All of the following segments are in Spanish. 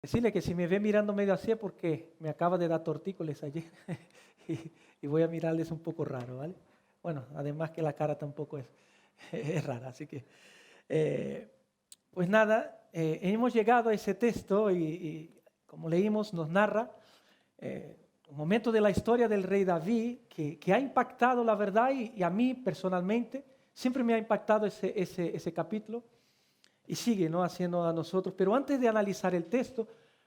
Decirle que si me ve mirando medio así es porque me acaba de dar tortícolis ayer y voy a mirarles un poco raro, ¿vale? Bueno, además que la cara tampoco es rara, así que, pues nada, hemos llegado a ese texto y como leímos nos narra un momento de la historia del rey David que ha impactado la verdad y a mí personalmente siempre me ha impactado ese capítulo. Y sigue, ¿no?, haciendo a nosotros. Pero antes de analizar el texto,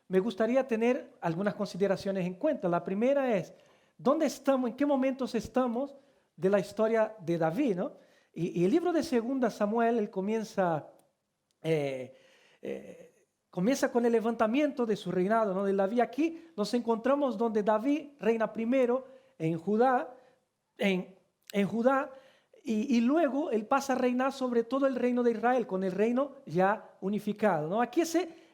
me gustaría tener algunas consideraciones en cuenta. La primera es, ¿dónde estamos, en qué momentos estamos de la historia de David, ¿no? Y el libro de 2 Samuel, él comienza con el levantamiento de su reinado, ¿no?, de David. Aquí nos encontramos donde David reina primero en Judá, en Judá, y luego él pasa a reinar sobre todo el reino de Israel, con el reino ya unificado, ¿no? Aquí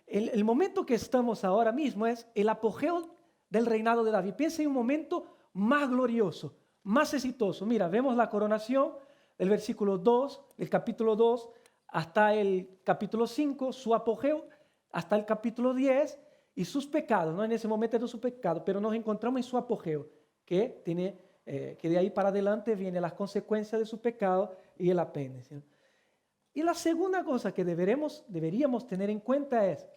el momento que estamos ahora mismo es el apogeo del reinado de David. Piensa en un momento más glorioso, más exitoso. Mira, vemos la coronación del versículo 2, del capítulo 2 hasta el capítulo 5, su apogeo hasta el capítulo 10 y sus pecados, ¿no? En ese momento de su pecado, pero nos encontramos en su apogeo, que de ahí para adelante vienen las consecuencias de su pecado y el apéndice, ¿no? Y la segunda cosa que deberíamos tener en cuenta es,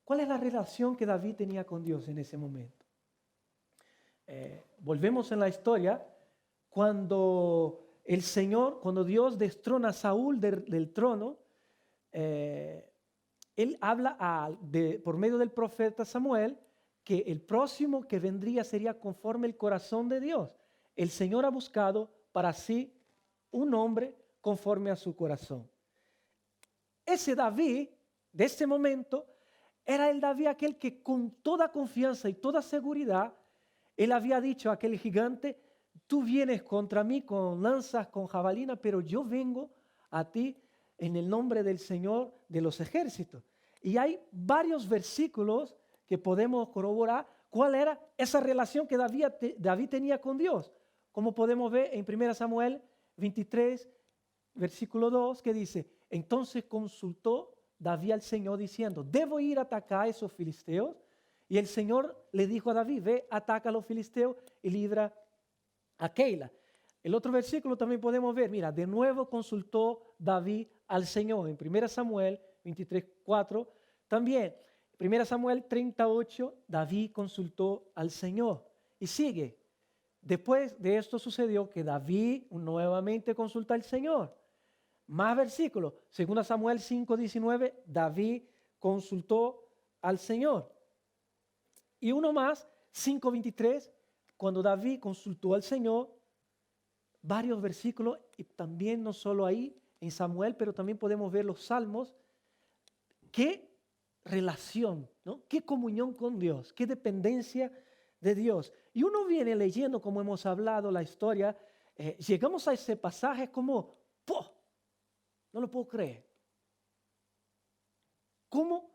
¿cuál es la relación que David tenía con Dios en ese momento? Volvemos en la historia, cuando Dios destrona a Saúl del trono, él habla por medio del profeta Samuel que el próximo que vendría sería conforme el corazón de Dios. El Señor ha buscado para sí un hombre conforme a su corazón. Ese David, de ese momento, era el David aquel que con toda confianza y toda seguridad, él había dicho a aquel gigante, tú vienes contra mí con lanzas, con jabalina, pero yo vengo a ti en el nombre del Señor de los ejércitos. Y hay varios versículos que podemos corroborar cuál era esa relación que David tenía con Dios. Como podemos ver en 1 Samuel 23, versículo 2, que dice, entonces consultó David al Señor diciendo, ¿debo ir a atacar a esos filisteos? Y el Señor le dijo a David, ve, ataca a los filisteos y libra a Keila. El otro versículo también podemos ver, mira, de nuevo consultó David al Señor en 1 Samuel 23, 4. También, 1 Samuel 38, David consultó al Señor. Y sigue. Después de esto sucedió que David nuevamente consulta al Señor. Más versículos. 2 Samuel 5, 19, David consultó al Señor. Y uno más, 5, 23, cuando David consultó al Señor, varios versículos, y también no solo ahí, en Samuel, pero también podemos ver los salmos. Qué relación, ¿no? Qué comunión con Dios, qué dependencia de Dios. Y uno viene leyendo, como hemos hablado, la historia, llegamos a ese pasaje como, ¡poh! No lo puedo creer. ¿Cómo?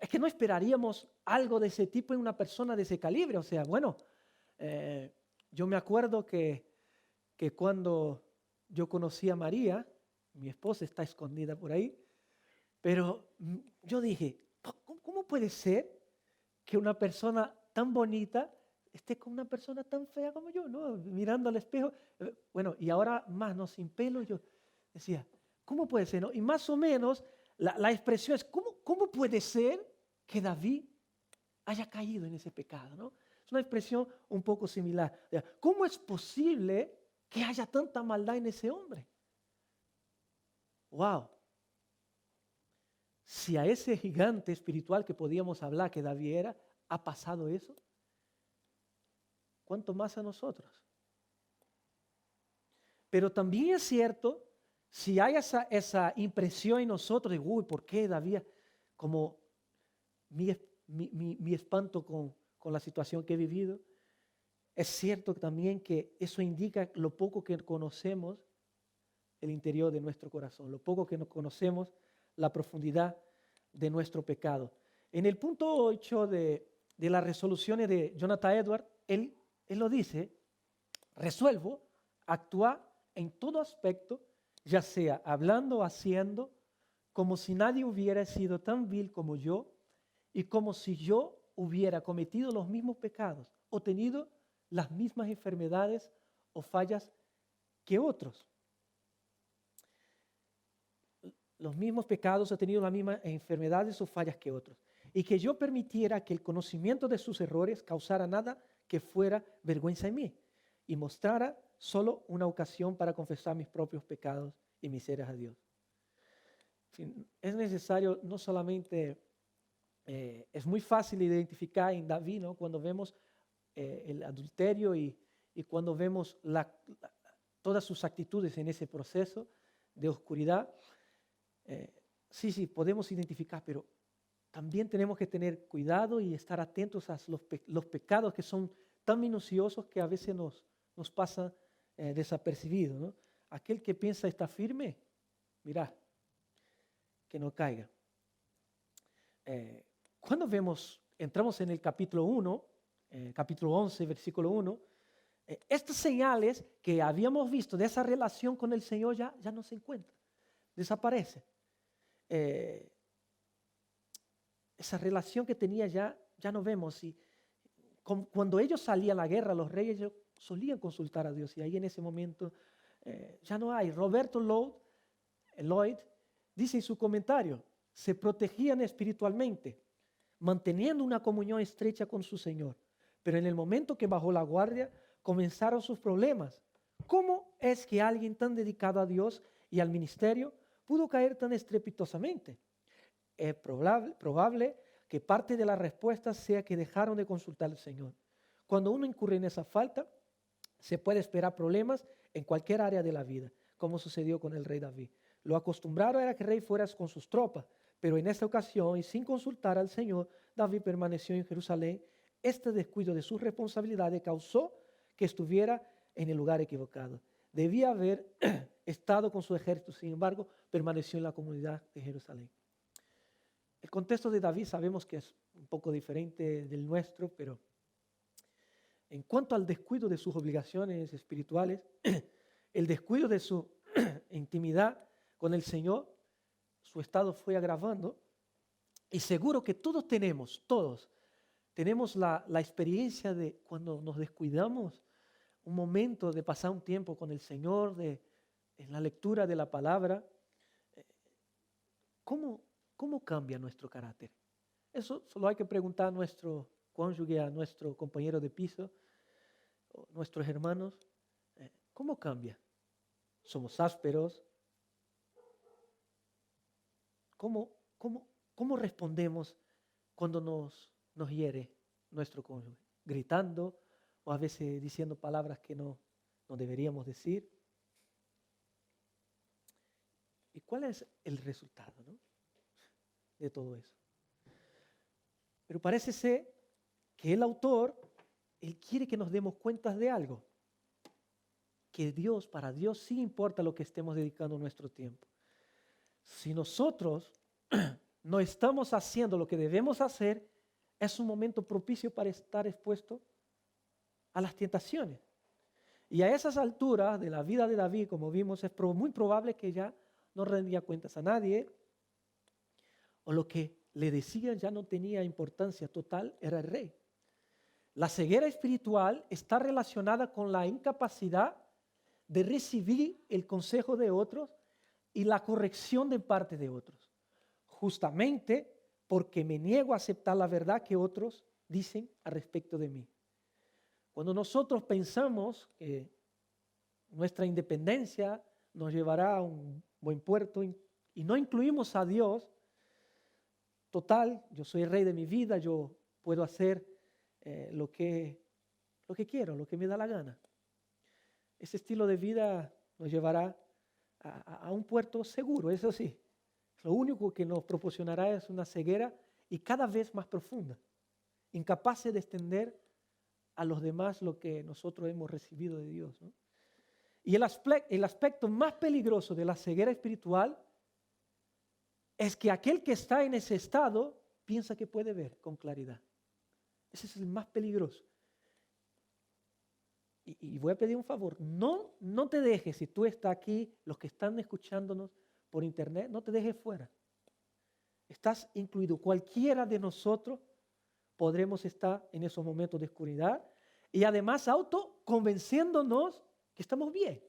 Es que no esperaríamos algo de ese tipo en una persona de ese calibre. O sea, bueno, yo me acuerdo que cuando yo conocí a María, mi esposa está escondida por ahí, pero yo dije, ¿cómo puede ser que una persona tan bonita esté con una persona tan fea como yo, ¿no? Mirando al espejo. Bueno, y ahora más, ¿no? Sin pelo, yo decía, ¿cómo puede ser, no? Y más o menos la expresión es, ¿cómo puede ser que David haya caído en ese pecado, ¿no? Es una expresión un poco similar. O sea, ¿cómo es posible que haya tanta maldad en ese hombre? ¡Wow! Si a ese gigante espiritual que podíamos hablar que David era, ha pasado eso, ¿cuánto más a nosotros? Pero también es cierto, si hay esa impresión en nosotros de, uy, ¿por qué David? Como mi espanto con la situación que he vivido, es cierto también que eso indica lo poco que conocemos el interior de nuestro corazón, lo poco que conocemos la profundidad de nuestro pecado. En el punto 8 de las resoluciones de Jonathan Edwards, él lo dice, resuelvo actuar en todo aspecto, ya sea hablando o haciendo, como si nadie hubiera sido tan vil como yo y como si yo hubiera cometido los mismos pecados o tenido las mismas enfermedades o fallas que otros. Los mismos pecados, he tenido las mismas enfermedades o fallas que otros. Y que yo permitiera que el conocimiento de sus errores causara nada que fuera vergüenza en mí y mostrara solo una ocasión para confesar mis propios pecados y miserias a Dios. En fin, es necesario no solamente, es muy fácil identificar en David, ¿no? Cuando vemos el adulterio y cuando vemos todas sus actitudes en ese proceso de oscuridad. Sí, podemos identificar, pero también tenemos que tener cuidado y estar atentos a los pecados que son tan minuciosos que a veces nos pasan desapercibidos, ¿no? Aquel que piensa está firme, mira, que no caiga. Cuando entramos en el capítulo 1, capítulo 11, versículo 1, estas señales que habíamos visto de esa relación con el Señor ya no se encuentran, desaparecen. Esa relación que tenía ya no vemos. Y cuando ellos salían a la guerra, los reyes ellos solían consultar a Dios y ahí en ese momento ya no hay. Roberto Lloyd dice en su comentario, se protegían espiritualmente, manteniendo una comunión estrecha con su Señor, pero en el momento que bajó la guardia comenzaron sus problemas. ¿Cómo es que alguien tan dedicado a Dios y al ministerio pudo caer tan estrepitosamente? Es probable que parte de la respuesta sea que dejaron de consultar al Señor. Cuando uno incurre en esa falta, se puede esperar problemas en cualquier área de la vida, como sucedió con el rey David. Lo acostumbrado era que el rey fuera con sus tropas, pero en esta ocasión y sin consultar al Señor, David permaneció en Jerusalén. Este descuido de sus responsabilidades causó que estuviera en el lugar equivocado. Debía haber estado con su ejército, sin embargo, permaneció en la comunidad de Jerusalén. El contexto de David sabemos que es un poco diferente del nuestro, pero en cuanto al descuido de sus obligaciones espirituales, el descuido de su intimidad con el Señor, su estado fue agravando. Y seguro que todos tenemos la experiencia de cuando nos descuidamos, un momento de pasar un tiempo con el Señor, en la lectura de la palabra. ¿Cómo cambia nuestro carácter? Eso solo hay que preguntar a nuestro cónyuge, a nuestro compañero de piso, nuestros hermanos. ¿Cómo cambia? ¿Somos ásperos? ¿Cómo respondemos cuando nos hiere nuestro cónyuge? ¿Gritando o a veces diciendo palabras que no deberíamos decir? ¿Y cuál es el resultado, no? De todo eso? Pero parece ser que el autor, él quiere que nos demos cuenta de algo. Que para Dios sí importa lo que estemos dedicando nuestro tiempo. Si nosotros no estamos haciendo lo que debemos hacer, es un momento propicio para estar expuesto a las tentaciones. Y a esas alturas de la vida de David, como vimos, es muy probable que ya no rendía cuentas a nadie, o lo que le decían ya no tenía importancia total, era el rey. La ceguera espiritual está relacionada con la incapacidad de recibir el consejo de otros y la corrección de parte de otros, justamente porque me niego a aceptar la verdad que otros dicen al respecto de mí. Cuando nosotros pensamos que nuestra independencia nos llevará a un buen puerto y no incluimos a Dios, total, yo soy el rey de mi vida, yo puedo hacer lo que quiero, lo que me da la gana. Ese estilo de vida nos llevará a un puerto seguro, eso sí. Lo único que nos proporcionará es una ceguera y cada vez más profunda, incapaces de extender a los demás lo que nosotros hemos recibido de Dios, ¿no? Y el aspecto más peligroso de la ceguera espiritual es que aquel que está en ese estado piensa que puede ver con claridad. Ese es el más peligroso. Y voy a pedir un favor, no te dejes, si tú estás aquí, los que están escuchándonos por internet, no te dejes fuera. estás incluido. Cualquiera de nosotros podremos estar en esos momentos de oscuridad y además autoconvenciéndonos que estamos bien.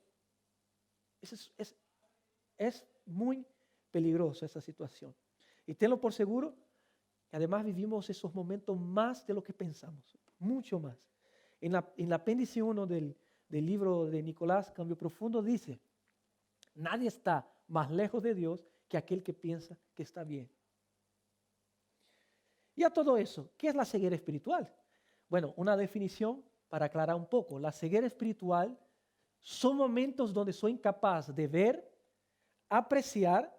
Es muy peligrosa esa situación. Y tenlo por seguro que además vivimos esos momentos más de lo que pensamos, mucho más. En el apéndice 1 del libro de Nicolás, Cambio Profundo, dice, nadie está más lejos de Dios que aquel que piensa que está bien. Y a todo eso, ¿qué es la ceguera espiritual? Bueno, una definición para aclarar un poco. La ceguera espiritual son momentos donde soy incapaz de ver, apreciar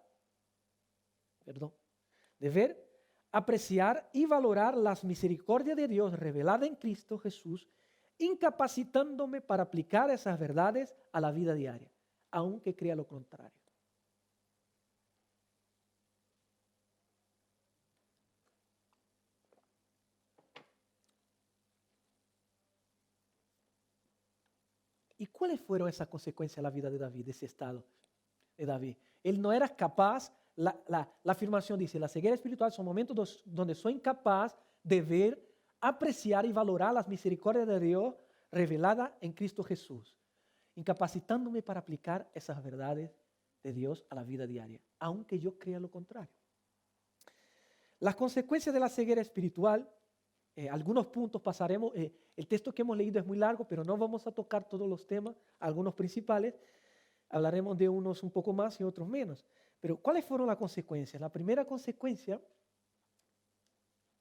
y valorar las misericordias de Dios reveladas en Cristo Jesús, incapacitándome para aplicar esas verdades a la vida diaria, aunque crea lo contrario. ¿Y cuáles fueron esas consecuencias en la vida de David, de ese estado de David? Él no era capaz, la afirmación dice, la ceguera espiritual son momentos donde soy incapaz de ver, apreciar y valorar las misericordias de Dios reveladas en Cristo Jesús, incapacitándome para aplicar esas verdades de Dios a la vida diaria, aunque yo crea lo contrario. Las consecuencias de la ceguera espiritual, algunos puntos pasaremos, el texto que hemos leído es muy largo, pero no vamos a tocar todos los temas, algunos principales, hablaremos de unos un poco más y otros menos. Pero ¿cuáles fueron las consecuencias? La primera consecuencia,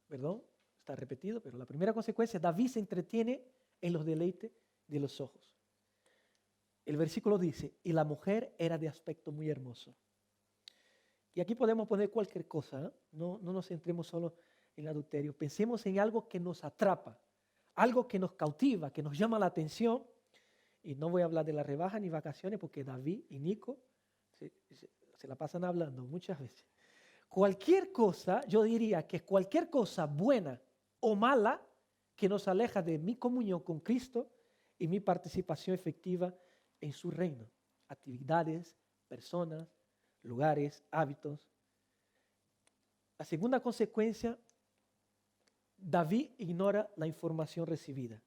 está repetido, pero la primera consecuencia, David se entretiene en los deleites de los ojos. El versículo dice, y la mujer era de aspecto muy hermoso. Y aquí podemos poner cualquier cosa, ¿eh? No nos centremos solo en el adulterio. Pensemos en algo que nos atrapa, algo que nos cautiva, que nos llama la atención. Y no voy a hablar de la rebaja ni vacaciones porque David y Nico se la pasan hablando muchas veces. Cualquier cosa, yo diría que cualquier cosa buena o mala que nos aleja de mi comunión con Cristo y mi participación efectiva en su reino. Actividades, personas, lugares, hábitos. La segunda consecuencia, David ignora la información recibida.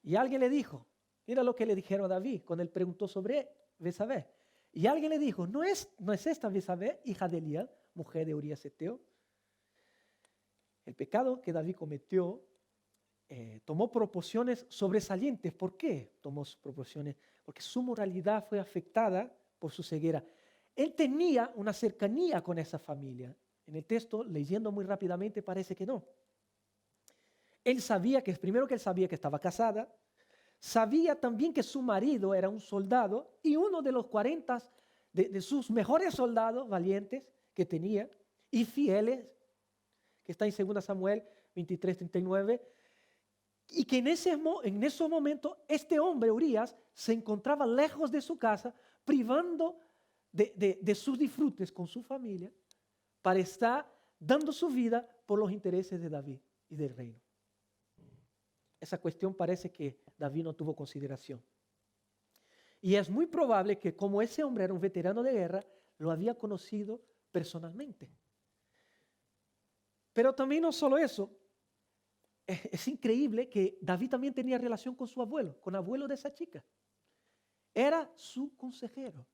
Y alguien le dijo, mira lo que le dijeron a David cuando él preguntó sobre Betsabé. Y alguien le dijo, ¿no es esta Betsabé, hija de Eliab, mujer de Urías Eteo? El pecado que David cometió tomó proporciones sobresalientes. ¿Por qué tomó proporciones? Porque su moralidad fue afectada por su ceguera. Él tenía una cercanía con esa familia. En el texto, leyendo muy rápidamente, parece que no. Él sabía que estaba casada, sabía también que su marido era un soldado y uno de los 40 de sus mejores soldados valientes que tenía y fieles, que está en 2 Samuel 23:39, y que en esos momentos este hombre, Urías, se encontraba lejos de su casa, privando de sus disfrutes con su familia, para estar dando su vida por los intereses de David y del reino. Esa cuestión parece que David no tuvo consideración. Y es muy probable que como ese hombre era un veterano de guerra, lo había conocido personalmente. Pero también no solo eso, es increíble que David también tenía relación con su abuelo, con el abuelo de esa chica. Era su consejero.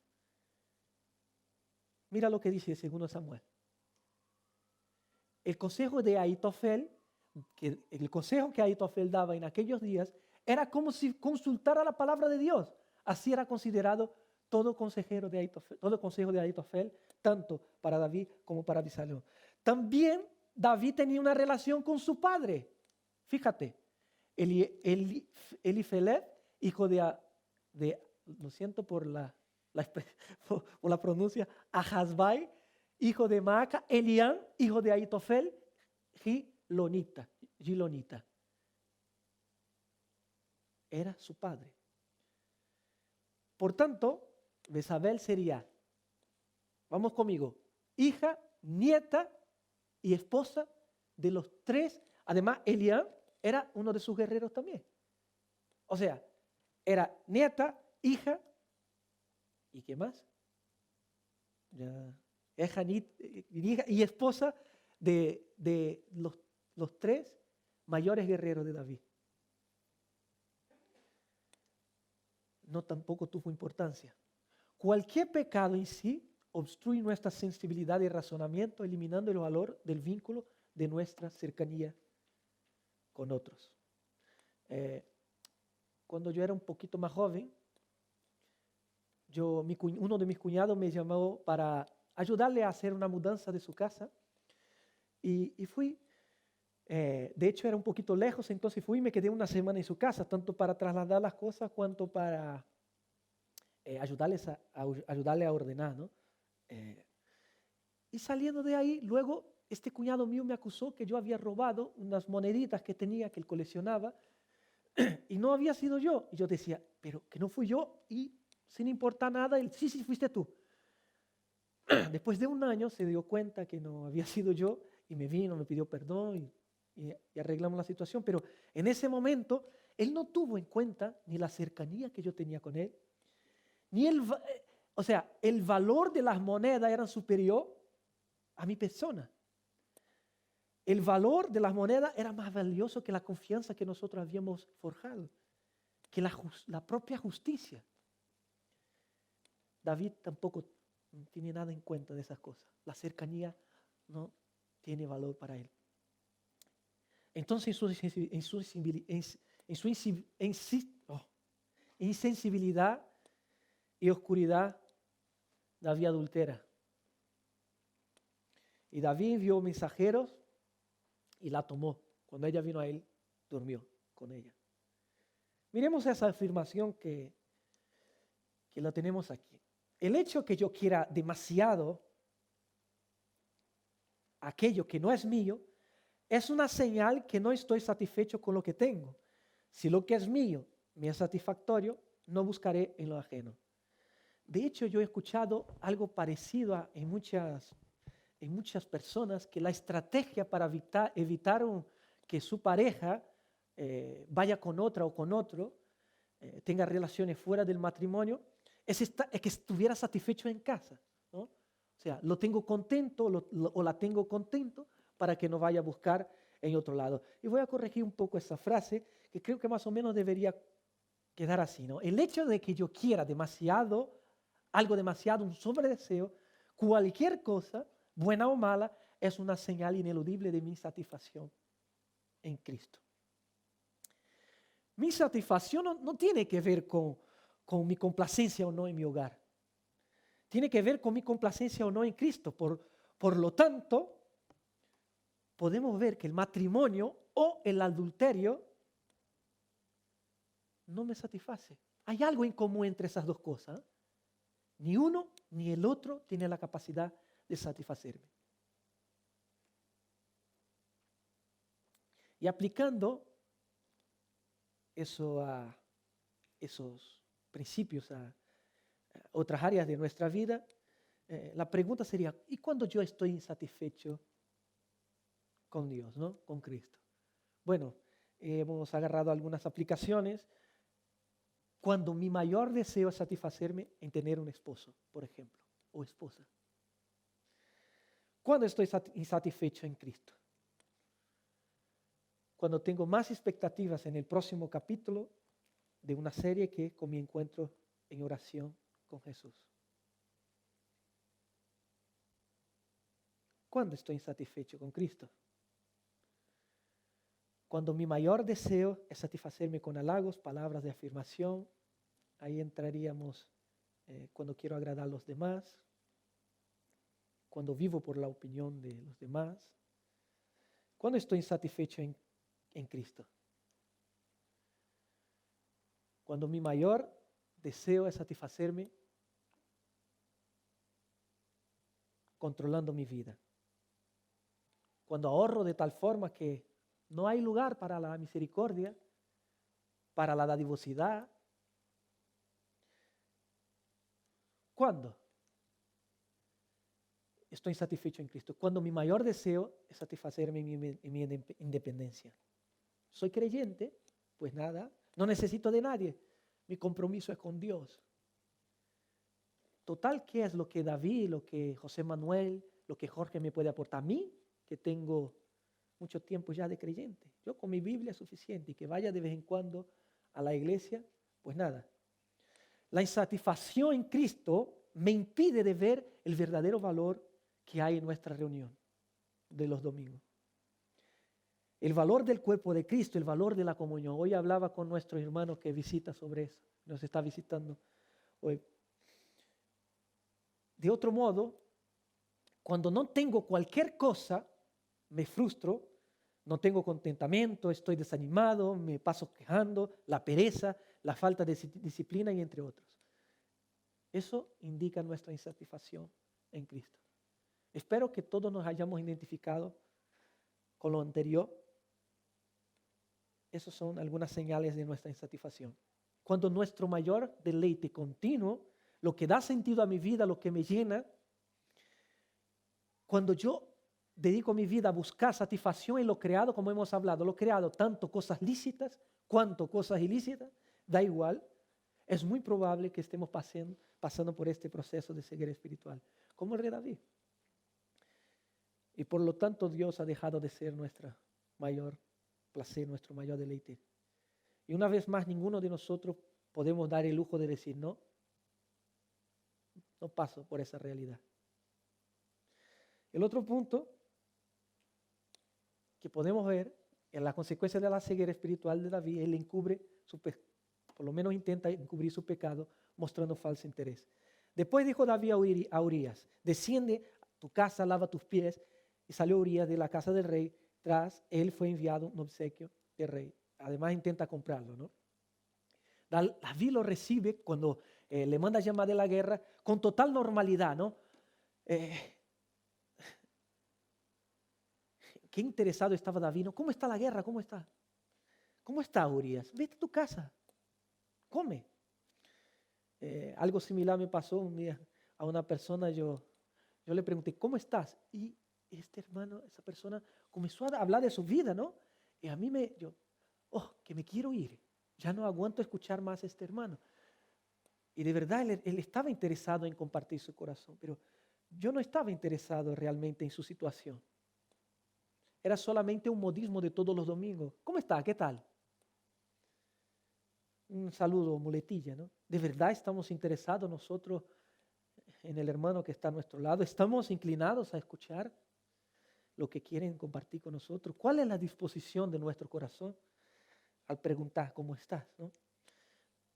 Mira lo que dice 2 Samuel. El consejo de Ahitofel, el consejo que Ahitofel daba en aquellos días, era como si consultara la palabra de Dios. Así era considerado todo consejo de Ahitofel, tanto para David como para Absalón. También David tenía una relación con su padre. Fíjate, Elifelet, hijo de lo siento por la pronuncia, Ahasbai, hijo de Maaca, Elián, hijo de Ahitofel, Gilonita. Era su padre. Por tanto, Betsabé sería, vamos conmigo, hija, nieta y esposa de los 3. Además, Elián era uno de sus guerreros también. O sea, era nieta, hija, ¿y qué más? Ya, Es Hanit, hija y esposa de los tres mayores guerreros de David. No tampoco tuvo importancia. Cualquier pecado en sí obstruye nuestra sensibilidad y razonamiento, eliminando el valor del vínculo de nuestra cercanía con otros. Cuando yo era un poquito más joven, uno de mis cuñados me llamó para ayudarle a hacer una mudanza de su casa y fui. De hecho, era un poquito lejos, entonces fui y me quedé una semana en su casa, tanto para trasladar las cosas cuanto para ayudarle a ordenar, ¿no? Y saliendo de ahí, luego este cuñado mío me acusó que yo había robado unas moneditas que tenía, que él coleccionaba, y no había sido yo. Y yo decía, pero que no fui yo, y sin importar nada, él, sí, fuiste tú. Después de un año se dio cuenta que no había sido yo, y me vino, me pidió perdón, y arreglamos la situación. Pero en ese momento, él no tuvo en cuenta ni la cercanía que yo tenía con él, ni el valor de las monedas era superior a mi persona. El valor de las monedas era más valioso que la confianza que nosotros habíamos forjado, que la propia justicia. David tampoco tiene nada en cuenta de esas cosas. La cercanía no tiene valor para él. Entonces, en su insensibilidad y oscuridad, David adultera. Y David envió mensajeros y la tomó. Cuando ella vino a él, durmió con ella. Miremos esa afirmación que la tenemos aquí. El hecho que yo quiera demasiado aquello que no es mío es una señal que no estoy satisfecho con lo que tengo. Si lo que es mío me es satisfactorio, no buscaré en lo ajeno. De hecho, yo he escuchado algo parecido en muchas personas, que la estrategia para evitar que su pareja vaya con otra o con otro, tenga relaciones fuera del matrimonio, es que estuviera satisfecho en casa, ¿no? O sea, lo tengo contento o la tengo contento para que no vaya a buscar en otro lado. Y voy a corregir un poco esa frase, que creo que más o menos debería quedar así, ¿no? El hecho de que yo quiera algo demasiado, un sobredeseo, cualquier cosa, buena o mala, es una señal ineludible de mi satisfacción en Cristo. Mi satisfacción no tiene que ver con mi complacencia o no en mi hogar. Tiene que ver con mi complacencia o no en Cristo. Por lo tanto, podemos ver que el matrimonio o el adulterio no me satisface. Hay algo en común entre esas dos cosas. Ni uno ni el otro tiene la capacidad de satisfacerme. Y aplicando eso a esos principios a otras áreas de nuestra vida, la pregunta sería, ¿y cuando yo estoy insatisfecho con Dios, ¿no? Con Cristo? Bueno, hemos agarrado algunas aplicaciones. Cuando mi mayor deseo es satisfacerme en tener un esposo, por ejemplo, o esposa. Cuando estoy insatisfecho en Cristo. Cuando tengo más expectativas en el próximo capítulo de una serie que con mi encuentro en oración con Jesús. ¿Cuándo estoy insatisfecho con Cristo? Cuando mi mayor deseo es satisfacerme con halagos, palabras de afirmación. Ahí entraríamos cuando quiero agradar a los demás, cuando vivo por la opinión de los demás. Cuando estoy insatisfecho en Cristo. Cuando mi mayor deseo es satisfacerme controlando mi vida. Cuando ahorro de tal forma que no hay lugar para la misericordia, para la dadivosidad. ¿Cuándo estoy insatisfecho en Cristo? Cuando mi mayor deseo es satisfacerme en mi independencia. Soy creyente, pues nada, no necesito de nadie. Mi compromiso es con Dios. total, ¿qué es lo que David, lo que José Manuel, lo que Jorge me puede aportar a mí, que tengo mucho tiempo ya de creyente? Yo con mi Biblia es suficiente y que vaya de vez en cuando a la iglesia, pues nada. La insatisfacción en Cristo me impide de ver el verdadero valor que hay en nuestra reunión de los domingos. El valor del cuerpo de Cristo, el valor de la comunión. Hoy hablaba con nuestro hermano que visita sobre eso, nos está visitando hoy. De otro modo, cuando no tengo cualquier cosa, me frustro, no tengo contentamiento, estoy desanimado, me paso quejando, la pereza, la falta de disciplina y entre otros. Eso indica nuestra insatisfacción en Cristo. Espero que todos nos hayamos identificado con lo anterior. Esas son algunas señales de nuestra insatisfacción. Cuando nuestro mayor deleite continuo, lo que da sentido a mi vida, lo que me llena, cuando yo dedico mi vida a buscar satisfacción en lo creado, como hemos hablado, lo creado, tanto cosas lícitas cuanto cosas ilícitas, da igual, es muy probable que estemos pasando por este proceso de ceguera espiritual, como el rey David. Y por lo tanto Dios ha dejado de ser nuestro mayor placer, nuestro mayor deleite. Y una vez más, ninguno de nosotros podemos dar el lujo de decir, no paso por esa realidad. El otro punto que podemos ver en la consecuencia de la ceguera espiritual de David, él encubre por lo menos intenta encubrir su pecado mostrando falso interés. Después dijo David a Urías, desciende a tu casa, lava tus pies, y salió Urías de la casa del rey, tras él fue enviado un obsequio del rey. Además intenta comprarlo, ¿no? David lo recibe cuando le manda llamar de la guerra con total normalidad, ¿no? Qué interesado estaba David, ¿no? ¿Cómo está la guerra? ¿Cómo está? ¿Cómo está Urías? Vete a tu casa, come. Algo similar me pasó un día a una persona, yo le pregunté, ¿cómo estás? Y este hermano, esa persona comenzó a hablar de su vida, ¿no? Y a mí que me quiero ir, ya no aguanto escuchar más a este hermano. Y de verdad él estaba interesado en compartir su corazón, pero yo no estaba interesado realmente en su situación. Era solamente un modismo de todos los domingos. ¿Cómo está? ¿Qué tal? Un saludo, muletilla, ¿no? ¿De verdad estamos interesados nosotros en el hermano que está a nuestro lado? ¿Estamos inclinados a escuchar lo que quieren compartir con nosotros? ¿Cuál es la disposición de nuestro corazón al preguntar cómo estás, ¿no?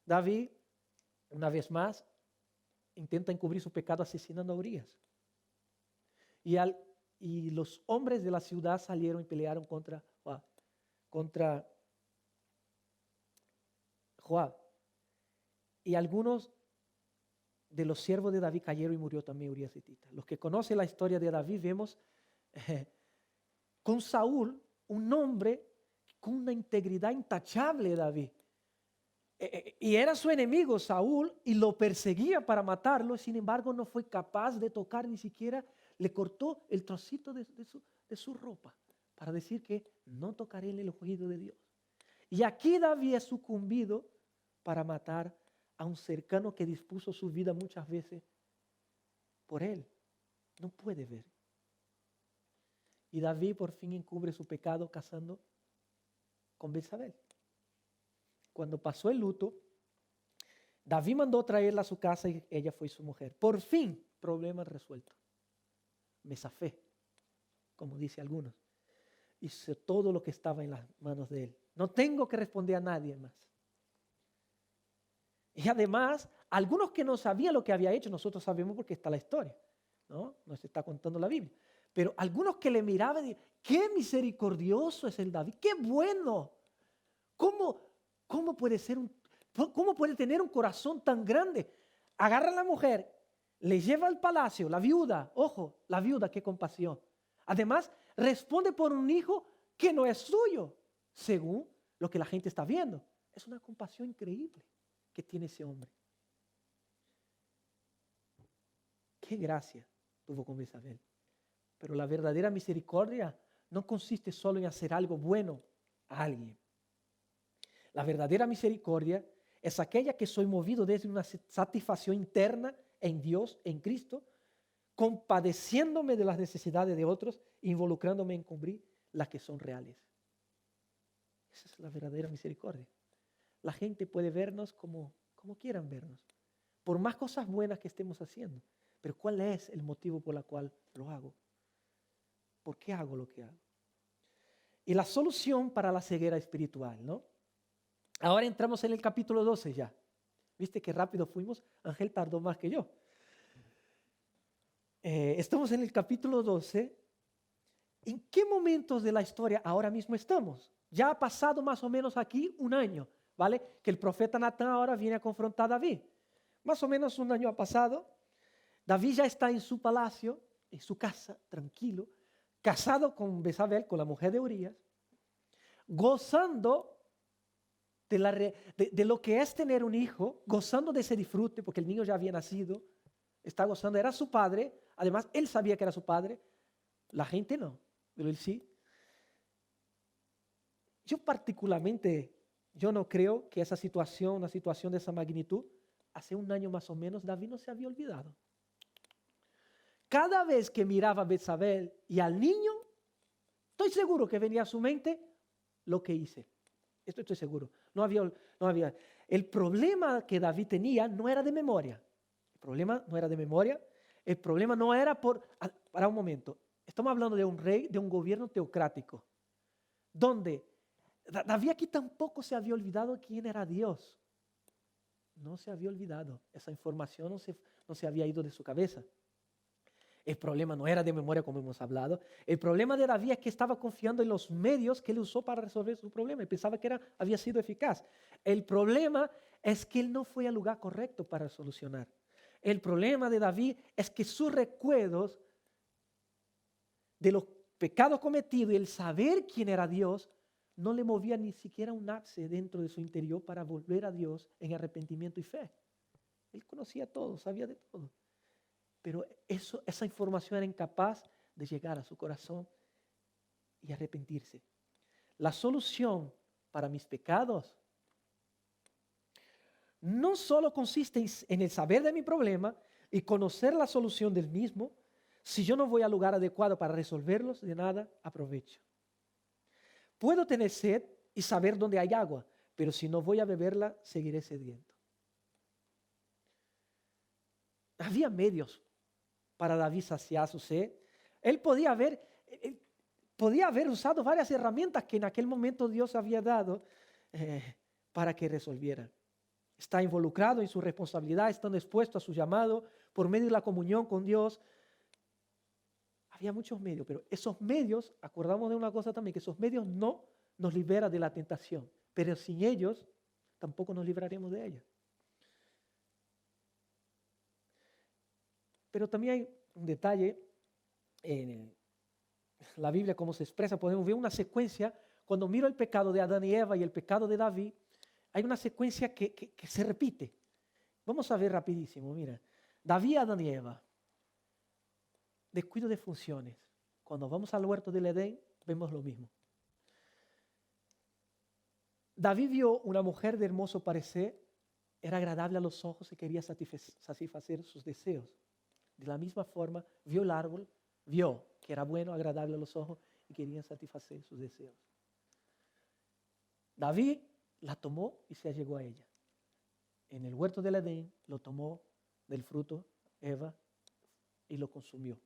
David, una vez más, intenta encubrir su pecado asesinando a Urías. Y los hombres de la ciudad salieron y pelearon contra Joab. Y algunos de los siervos de David cayeron y murió también Urías hitita. Los que conocen la historia de David vemos con Saúl, un hombre con una integridad intachable, David. Y era su enemigo Saúl y lo perseguía para matarlo, sin embargo no fue capaz de tocar, ni siquiera le cortó el trocito de su ropa para decir que no tocaré el ungido de Dios. Y aquí David es sucumbido para matar a un cercano que dispuso su vida muchas veces por él. No puede ver. Y David por fin encubre su pecado casando con Betsabé. Cuando pasó el luto, David mandó traerla a su casa y ella fue su mujer. Por fin, problema resuelto. Me zafé, como dice algunos. Hice todo lo que estaba en las manos de él. No tengo que responder a nadie más. Y además, algunos que no sabían lo que había hecho, nosotros sabemos porque está la historia, ¿no? Nos está contando la Biblia. Pero algunos que le miraban y decían, qué misericordioso es el David, qué bueno. ¿Cómo puede tener un corazón tan grande? Agarra a la mujer, le lleva al palacio, la viuda, ojo, la viuda, qué compasión. Además, responde por un hijo que no es suyo, según lo que la gente está viendo. Es una compasión increíble que tiene ese hombre. Qué gracia tuvo con Betsabé. Pero la verdadera misericordia no consiste solo en hacer algo bueno a alguien. La verdadera misericordia es aquella que soy movido desde una satisfacción interna en Dios, en Cristo, compadeciéndome de las necesidades de otros, involucrándome en cubrir las que son reales. Esa es la verdadera misericordia. La gente puede vernos como quieran vernos, por más cosas buenas que estemos haciendo. Pero ¿cuál es el motivo por el cual lo hago? ¿Por qué hago lo que hago? Y la solución para la ceguera espiritual, ¿no? Ahora entramos en el capítulo 12 ya. ¿Viste qué rápido fuimos? Ángel tardó más que yo. Estamos en el capítulo 12. ¿En qué momentos de la historia ahora mismo estamos? Ya ha pasado más o menos aquí un año, ¿vale? Que el profeta Natán ahora viene a confrontar a David. Más o menos un año ha pasado. David ya está en su palacio, en su casa, tranquilo, casado con Besabel, con la mujer de Urías, gozando de lo que es tener un hijo, gozando de ese disfrute, porque el niño ya había nacido, está gozando, era su padre, además él sabía que era su padre, la gente no, pero él sí. Yo particularmente, yo no creo que esa situación, una situación de esa magnitud, hace un año más o menos, David no se había olvidado. Cada vez que miraba a Betsabé y al niño, estoy seguro que venía a su mente lo que hice. Esto estoy seguro. No había. El problema que David tenía no era de memoria. El problema no era de memoria. El problema no era para un momento. Estamos hablando de un rey, de un gobierno teocrático, donde David aquí tampoco se había olvidado quién era Dios. No se había olvidado. Esa información no se había ido de su cabeza. El problema no era de memoria como hemos hablado. El problema de David es que estaba confiando en los medios que él usó para resolver su problema y pensaba que había sido eficaz. El problema es que él no fue al lugar correcto para solucionar. El problema de David es que sus recuerdos de los pecados cometidos y el saber quién era Dios no le movía ni siquiera un ápice dentro de su interior para volver a Dios en arrepentimiento y fe. Él conocía todo, sabía de todo. Pero esa información era incapaz de llegar a su corazón y arrepentirse. La solución para mis pecados no solo consiste en el saber de mi problema y conocer la solución del mismo. Si yo no voy al lugar adecuado para resolverlos, de nada aprovecho. Puedo tener sed y saber dónde hay agua, pero si no voy a beberla, seguiré sediento. Había medios para David saciar su sed. Él podía haber usado varias herramientas que en aquel momento Dios había dado para que resolvieran. Está involucrado en su responsabilidad, estando expuesto a su llamado por medio de la comunión con Dios. Había muchos medios, pero esos medios, acordamos de una cosa también, que esos medios no nos liberan de la tentación, pero sin ellos tampoco nos libraremos de ella. Pero también hay un detalle en la Biblia, cómo se expresa. Podemos ver una secuencia. Cuando miro el pecado de Adán y Eva y el pecado de David, hay una secuencia que se repite. Vamos a ver rapidísimo, mira. David, Adán y Eva. Descuido de funciones. Cuando vamos al huerto del Edén, vemos lo mismo. David vio una mujer de hermoso parecer, era agradable a los ojos y quería satisfacer sus deseos. De la misma forma, vio el árbol, vio que era bueno, agradable a los ojos y quería satisfacer sus deseos. David la tomó y se allegó a ella. En el huerto del Edén lo tomó del fruto, Eva, y lo consumió.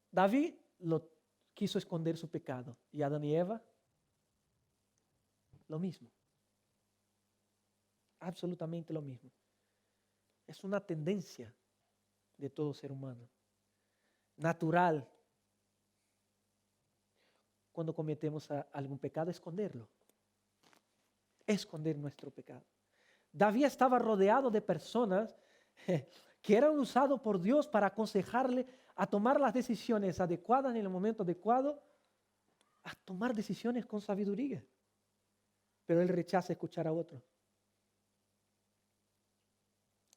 David quiso esconder su pecado y Adán y Eva lo mismo. Absolutamente lo mismo. Es una tendencia de todo ser humano, natural, cuando cometemos algún pecado, esconderlo, esconder nuestro pecado. David estaba rodeado de personas que eran usados por Dios para aconsejarle a tomar las decisiones adecuadas en el momento adecuado, a tomar decisiones con sabiduría, pero él rechaza escuchar a otros.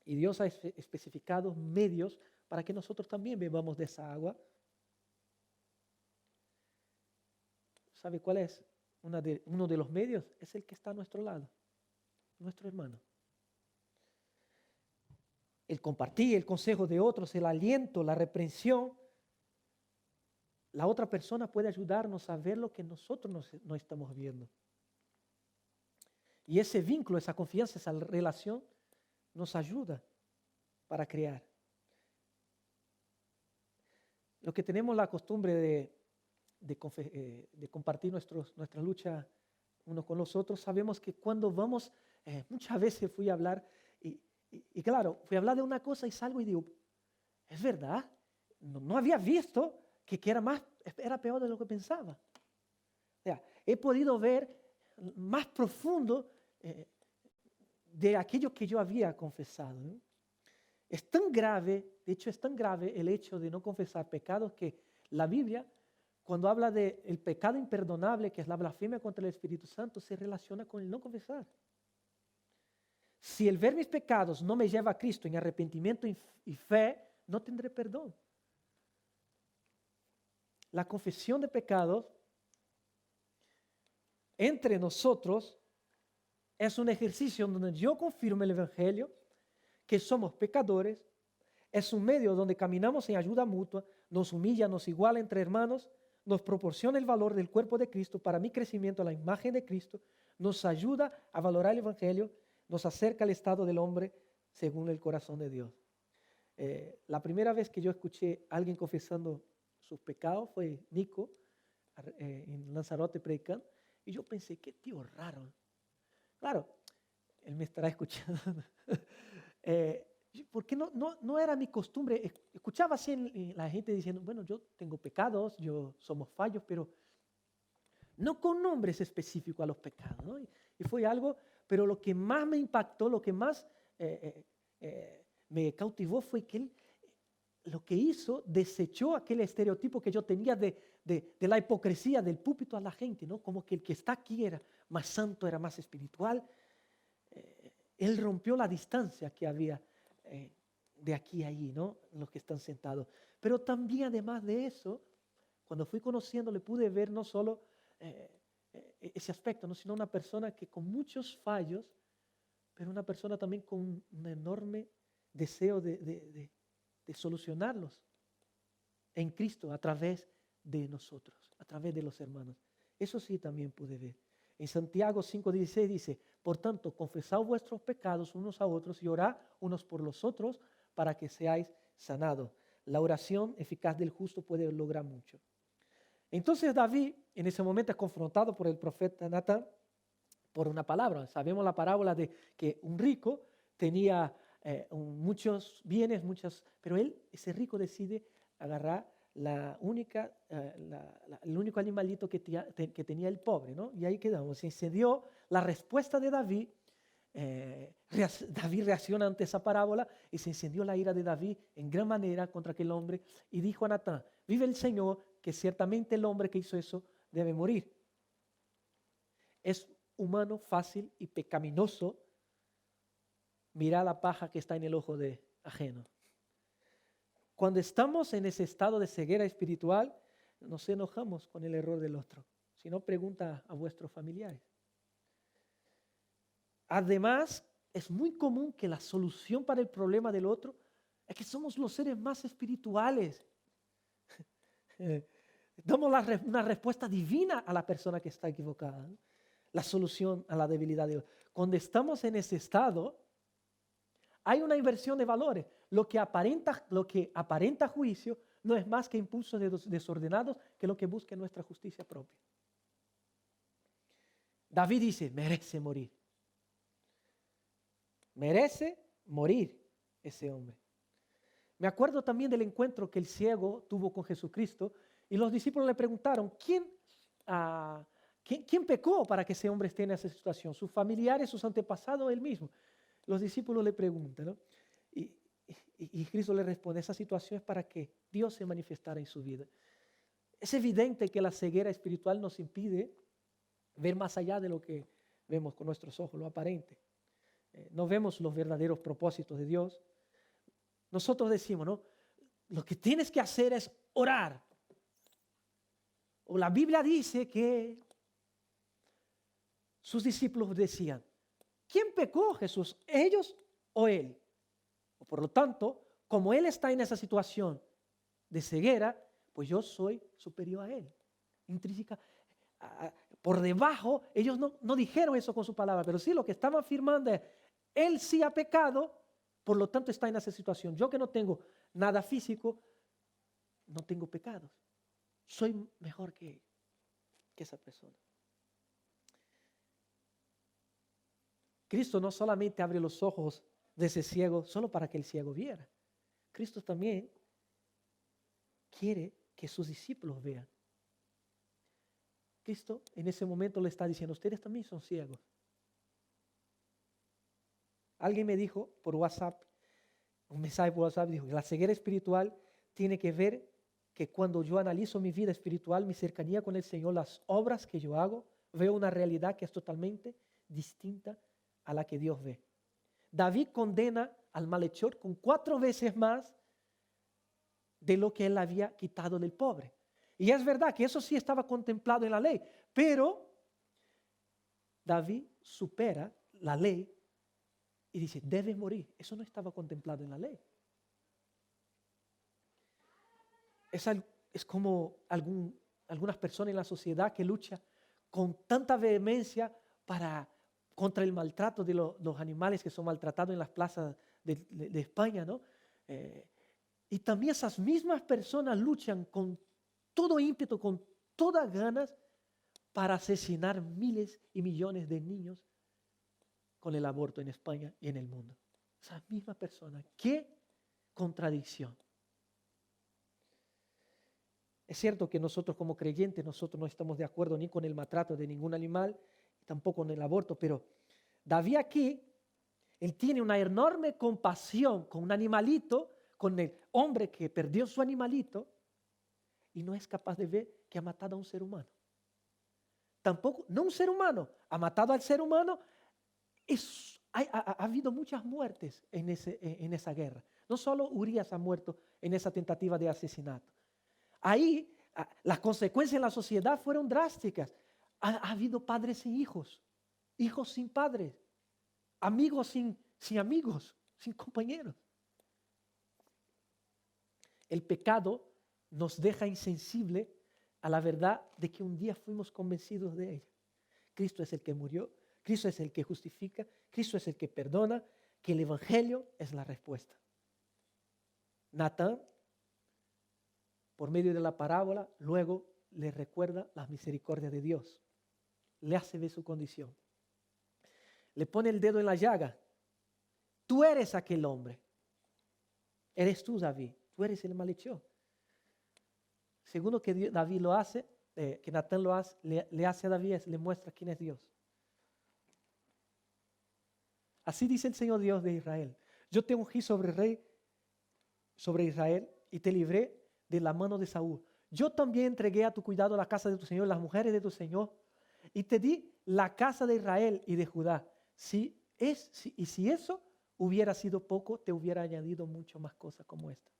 Y Dios ha especificado medios para que nosotros también bebamos de esa agua. ¿Sabe cuál es? Uno de los medios es el que está a nuestro lado, nuestro hermano. el compartir el consejo de otros, el aliento, la reprensión, la otra persona puede ayudarnos a ver lo que nosotros no estamos viendo. Y ese vínculo, esa confianza, esa relación nos ayuda para crear. Los que tenemos la costumbre de compartir nuestra lucha unos con los otros, sabemos que cuando vamos, muchas veces fui a hablar y claro, fui a hablar de una cosa y salgo y digo, es verdad, no había visto que era peor de lo que pensaba. O sea, he podido ver más profundo de aquello que yo había confesado, ¿no? Es tan grave, de hecho es tan grave el hecho de no confesar pecados que la Biblia, cuando habla del pecado imperdonable, que es la blasfemia contra el Espíritu Santo, se relaciona con el no confesar. Si el ver mis pecados no me lleva a Cristo en arrepentimiento y fe, no tendré perdón. La confesión de pecados entre nosotros es un ejercicio donde yo confirmo el Evangelio, que somos pecadores, es un medio donde caminamos en ayuda mutua, nos humilla, nos iguala entre hermanos, nos proporciona el valor del cuerpo de Cristo para mi crecimiento a la imagen de Cristo, nos ayuda a valorar el Evangelio, nos acerca al estado del hombre según el corazón de Dios. La primera vez que yo escuché a alguien confesando sus pecados fue Nico en Lanzarote predicando, y yo pensé, qué tío raro. Claro, él me estará escuchando. Porque no era mi costumbre. Escuchaba así la gente diciendo, bueno, yo tengo pecados, somos fallos, pero no con nombres específicos a los pecados, ¿no? Y fue algo, pero lo que más me impactó, lo que más me cautivó fue que él, lo que hizo, desechó aquel estereotipo que yo tenía de la hipocresía del púlpito a la gente, ¿no? Como que el que está aquí era más santo, era más espiritual. Él rompió la distancia que había de aquí a allí, ¿no? Los que están sentados. Pero también, además de eso, cuando fui conociéndole, pude ver no solo ese aspecto, ¿no? Sino una persona que con muchos fallos, pero una persona también con un enorme deseo de solucionarlos en Cristo a través de nosotros, a través de los hermanos. Eso sí también pude ver. En Santiago 5:16 dice, por tanto, confesad vuestros pecados unos a otros y orad unos por los otros para que seáis sanados. La oración eficaz del justo puede lograr mucho. Entonces David en ese momento es confrontado por el profeta Natán por una palabra. Sabemos la parábola de que un rico tenía muchos bienes, pero ese rico decide agarrar el único animalito que tenía el pobre, ¿no? Y ahí quedamos. Se incendió la respuesta de David. David reacciona ante esa parábola y se encendió la ira de David en gran manera contra aquel hombre y dijo a Natán, vive el Señor, que ciertamente el hombre que hizo eso debe morir. Es humano, fácil y pecaminoso mirar la paja que está en el ojo de ajeno. Cuando estamos en ese estado de ceguera espiritual, nos enojamos con el error del otro. Si no, pregunta a vuestros familiares. Además, es muy común que la solución para el problema del otro es que somos los seres más espirituales. Damos una respuesta divina a la persona que está equivocada, ¿no? La solución a la debilidad de otro. Cuando estamos en ese estado, hay una inversión de valores. Lo que aparenta juicio no es más que impulsos desordenados que lo que busca nuestra justicia propia. David dice, merece morir. Merece morir ese hombre. Me acuerdo también del encuentro que el ciego tuvo con Jesucristo y los discípulos le preguntaron, ¿quién pecó para que ese hombre esté en esa situación? ¿Sus familiares, sus antepasados, él mismo? Los discípulos le preguntan, ¿no? Y Cristo le responde, esa situación es para que Dios se manifestara en su vida. Es evidente que la ceguera espiritual nos impide ver más allá de lo que vemos con nuestros ojos, lo aparente. No vemos los verdaderos propósitos de Dios. Nosotros decimos, ¿no? Lo que tienes que hacer es orar. O la Biblia dice que sus discípulos decían, ¿quién pecó, Jesús? ¿Ellos o él? Por lo tanto, como Él está en esa situación de ceguera, pues yo soy superior a Él. Intrínseca, por debajo, ellos no dijeron eso con su palabra, pero sí lo que estaban afirmando es, Él sí ha pecado, por lo tanto está en esa situación. Yo que no tengo nada físico, no tengo pecados. Soy mejor que esa persona. Cristo no solamente abre los ojos de ese ciego solo para que el ciego viera. Cristo también quiere que sus discípulos vean. Cristo en ese momento le está diciendo, ustedes también son ciegos. Alguien me dijo por WhatsApp, un mensaje por WhatsApp, dijo que la ceguera espiritual tiene que ver que cuando yo analizo mi vida espiritual, mi cercanía con el Señor, las obras que yo hago, veo una realidad que es totalmente distinta a la que Dios ve. David condena al malhechor con 4 veces más de lo que él había quitado del pobre. Y es verdad que eso sí estaba contemplado en la ley, pero David supera la ley y dice, debe morir. Eso no estaba contemplado en la ley. Es como algunas personas en la sociedad que luchan con tanta vehemencia contra el maltrato de los animales que son maltratados en las plazas de España, ¿no? Y también esas mismas personas luchan con todo ímpetu, con todas ganas, para asesinar miles y millones de niños con el aborto en España y en el mundo. Esas mismas personas. ¡Qué contradicción! Es cierto que nosotros como creyentes, nosotros no estamos de acuerdo ni con el maltrato de ningún animal, tampoco con el aborto, pero David aquí, él tiene una enorme compasión con un animalito, con el hombre que perdió su animalito, y no es capaz de ver que ha matado a un ser humano. Tampoco, no un ser humano, ha matado al ser humano. Ha habido muchas muertes en esa guerra. No solo Urias ha muerto en esa tentativa de asesinato. Ahí las consecuencias en la sociedad fueron drásticas. Ha habido padres sin hijos, hijos sin padres, amigos sin amigos, sin compañeros. El pecado nos deja insensible a la verdad de que un día fuimos convencidos de ella. Cristo es el que murió, Cristo es el que justifica, Cristo es el que perdona, que el Evangelio es la respuesta. Natán, por medio de la parábola, luego le recuerda las misericordias de Dios. Le hace ver su condición. Le pone el dedo en la llaga. Tú eres aquel hombre. Eres tú, David. Tú eres el malhechor. Segundo que David lo hace, que Natán lo hace, le hace a David, le muestra quién es Dios. Así dice el Señor Dios de Israel. Yo te ungí sobre Israel y te libré de la mano de Saúl. Yo también entregué a tu cuidado la casa de tu Señor, las mujeres de tu Señor, y te di la casa de Israel y de Judá. Si eso hubiera sido poco, te hubiera añadido mucho más cosas como esta.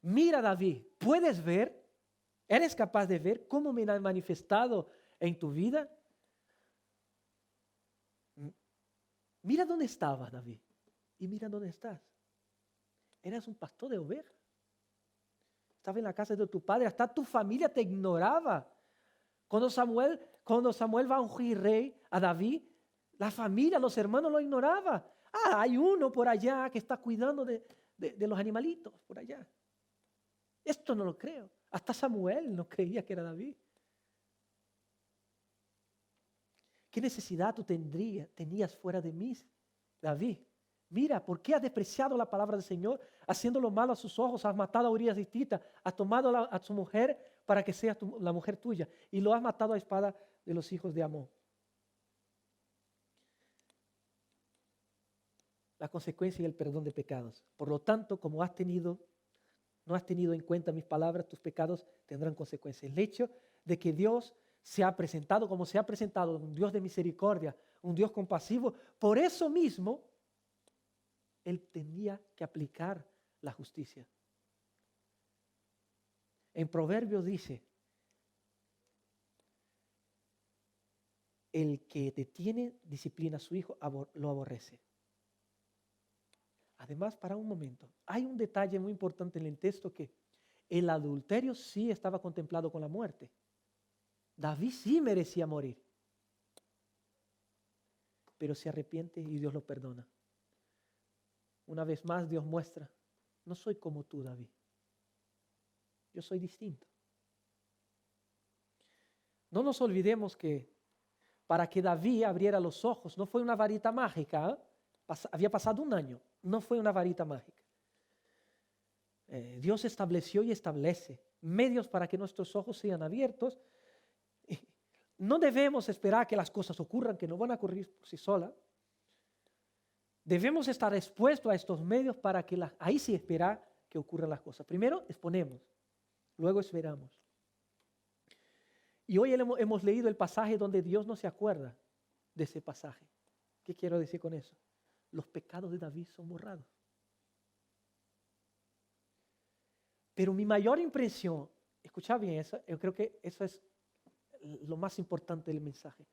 Mira, David, ¿puedes ver? ¿Eres capaz de ver cómo me he manifestado en tu vida? Mira dónde estabas, David, y mira dónde estás. Eras un pastor de ovejas. Estaba en la casa de tu padre, hasta tu familia te ignoraba. Cuando Samuel va a ungir rey a David, la familia, los hermanos lo ignoraban. Hay uno por allá que está cuidando de los animalitos por allá. Esto no lo creo. Hasta Samuel no creía que era David. ¿Qué necesidad tú tenías fuera de mí, David? Mira, ¿por qué has despreciado la palabra del Señor? Haciéndolo malo a sus ojos, has matado a Urias de Hitita, has tomado a su mujer para que sea la mujer tuya y lo has matado a espada de los hijos de Amón. La consecuencia y el perdón de pecados. Por lo tanto, como no has tenido en cuenta mis palabras, tus pecados tendrán consecuencias. El hecho de que Dios se ha presentado como se ha presentado, un Dios de misericordia, un Dios compasivo, por eso mismo, Él tenía que aplicar la justicia. En Proverbios dice, el que detiene disciplina a su hijo lo aborrece. Además, para un momento, hay un detalle muy importante en el texto que el adulterio sí estaba contemplado con la muerte. David sí merecía morir, pero se arrepiente y Dios lo perdona. Una vez más, Dios muestra, no soy como tú, David. Yo soy distinto. No nos olvidemos que para que David abriera los ojos, no fue una varita mágica, ¿eh? Había pasado un año, no fue una varita mágica. Dios estableció y establece medios para que nuestros ojos sean abiertos. No debemos esperar que las cosas ocurran, que no van a ocurrir por sí solas. Debemos estar expuestos a estos medios para que ahí sí esperar que ocurran las cosas. Primero exponemos, luego esperamos. Y hoy hemos leído el pasaje donde Dios no se acuerda de ese pasaje. ¿Qué quiero decir con eso? Los pecados de David son borrados. Pero mi mayor impresión, escucha bien eso, yo creo que eso es lo más importante del mensaje,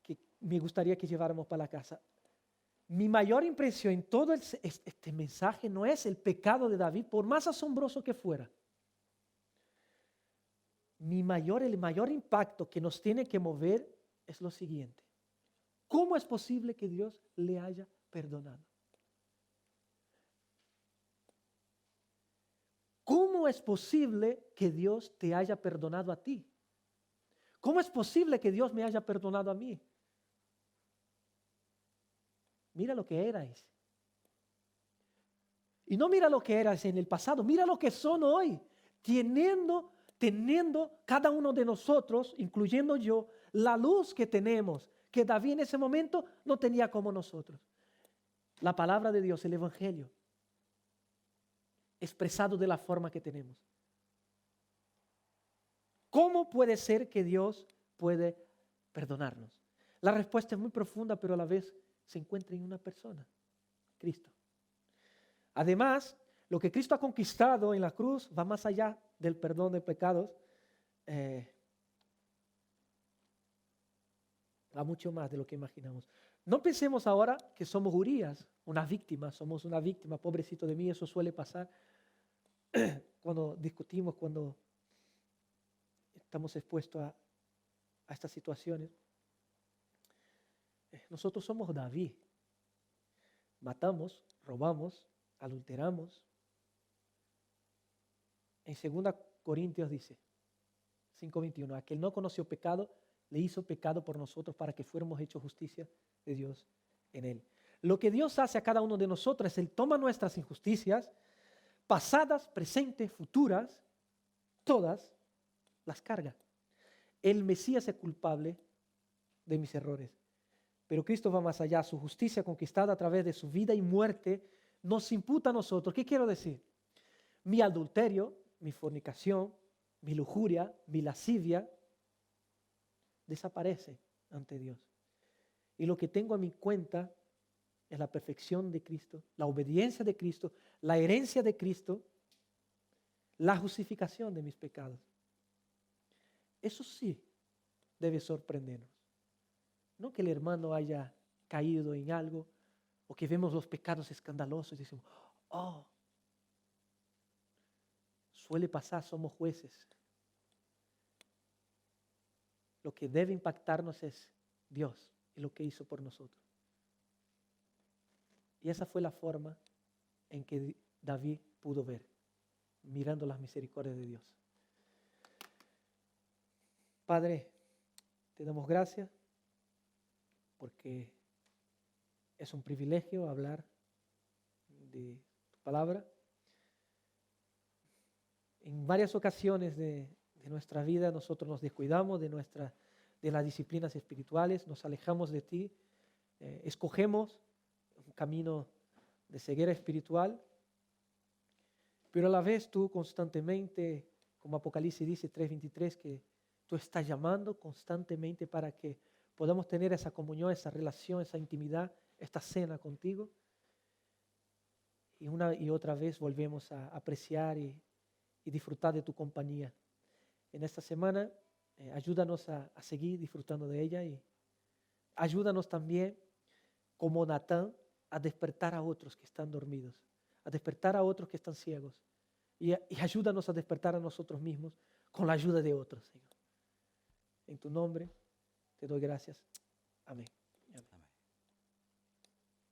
que me gustaría que lleváramos para la casa. Mi mayor impresión en todo este mensaje no es el pecado de David, por más asombroso que fuera. El mayor impacto que nos tiene que mover es lo siguiente. ¿Cómo es posible que Dios le haya perdonado? ¿Cómo es posible que Dios te haya perdonado a ti? ¿Cómo es posible que Dios me haya perdonado a mí? Mira lo que erais. Y no mira lo que eras en el pasado, mira lo que son hoy, teniendo cada uno de nosotros, incluyendo yo, la luz que tenemos, que David en ese momento no tenía como nosotros. La palabra de Dios, el Evangelio, expresado de la forma que tenemos. ¿Cómo puede ser que Dios puede perdonarnos? La respuesta es muy profunda, pero a la vez se encuentra en una persona, Cristo. Además, lo que Cristo ha conquistado en la cruz va más allá del perdón de pecados, va mucho más de lo que imaginamos. No pensemos ahora que somos Urías, somos una víctima, pobrecito de mí, eso suele pasar cuando discutimos, cuando estamos expuestos a estas situaciones. Nosotros somos David. Matamos, robamos, adulteramos. En 2 Corintios dice, 5:21, aquel no conoció pecado, le hizo pecado por nosotros para que fuéramos hechos justicia de Dios en él. Lo que Dios hace a cada uno de nosotros es Él toma nuestras injusticias, pasadas, presentes, futuras, todas las carga. El Mesías es culpable de mis errores, pero Cristo va más allá. Su justicia conquistada a través de su vida y muerte nos imputa a nosotros. ¿Qué quiero decir? Mi adulterio, mi fornicación, mi lujuria, mi lascivia, desaparece ante Dios. Y lo que tengo a mi cuenta es la perfección de Cristo, la obediencia de Cristo, la herencia de Cristo, la justificación de mis pecados. Eso sí debe sorprendernos. No que el hermano haya caído en algo o que vemos los pecados escandalosos y decimos, oh, suele pasar, somos jueces. Lo que debe impactarnos es Dios y lo que hizo por nosotros. Y esa fue la forma en que David pudo ver, mirando las misericordias de Dios. Padre, te damos gracias porque es un privilegio hablar de tu palabra. En varias ocasiones de nuestra vida nosotros nos descuidamos de las disciplinas espirituales, nos alejamos de ti, escogemos un camino de ceguera espiritual, pero a la vez tú constantemente, como Apocalipsis dice 3:23, que tú estás llamando constantemente para que podamos tener esa comunión, esa relación, esa intimidad, esta cena contigo. Y una y otra vez volvemos a apreciar y disfrutar de tu compañía. En esta semana, ayúdanos a seguir disfrutando de ella y ayúdanos también, como Natán, a despertar a otros que están dormidos, a despertar a otros que están ciegos. Y ayúdanos a despertar a nosotros mismos con la ayuda de otros, Señor. En tu nombre te doy gracias. Amén.